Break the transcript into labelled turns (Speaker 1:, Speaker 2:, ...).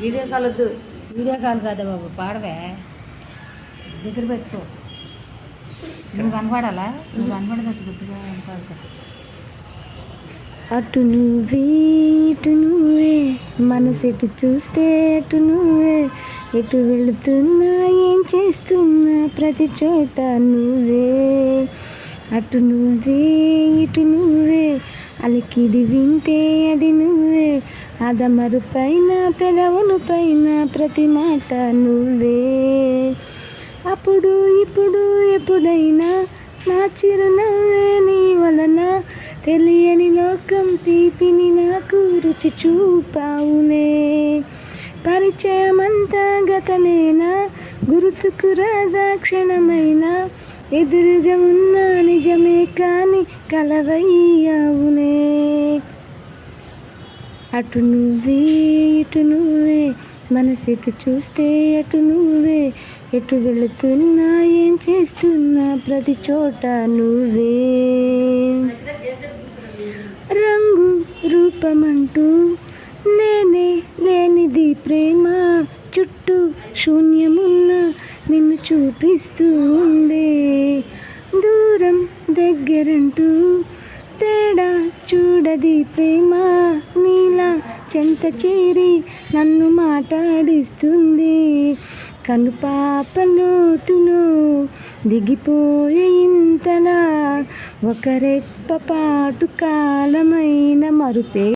Speaker 1: Video call వద్దు. Video call కాదా బాబు, పాడవే దగ్గర పెట్టుకో. నువ్వు కనపడాలా? నువ్వు కనపడదు కొద్దిగా కనపడదు.
Speaker 2: అటు నువ్వే ఇటు నువ్వే, మనసెటు చూస్తే అటు నువ్వే, ఎటు వెళుతున్నా ఏం చేస్తున్నా ప్రతి చోట నువ్వే. అటు నువ్వే ఇటు నువ్వే, అలికిడి వింటే అది నువ్వే, అదమరు పైన పెదవులు పైన ప్రతి మాట నువ్వే. అప్పుడు ఇప్పుడు ఎప్పుడైనా నా చిరునవ్వే నీ వలన, తెలియని లోకం తీపిని నాకు రుచి చూపావులే. పరిచయమంతా గతమేనా, గుర్తుకు రాదా క్షణమైనా, ఎదురుగా ఉన్న నిజమే కాని కలవయ్యావులే. అటు నువ్వే ఇటు నువ్వే, మనసెటు చూస్తే అటు నువ్వే, ఎటు వెళుతున్నా ఏం చేస్తున్నా ప్రతి చోట నువ్వే. రంగు రూపమంటూ నేనే లేనిది ప్రేమ, చుట్టూ శూన్యమున్న నిన్ను చూపిస్తూ ఉందే. దూరం దగ్గరంటూ తేడా చూడది ప్రేమ, నీలా చెంత చేరి నన్ను మాట్లాడిస్తుంది. కనుపాపలోతులో దిగిపోయే ఇంతలా, ఒక రెప్పపాటు కాలమైన మరుపే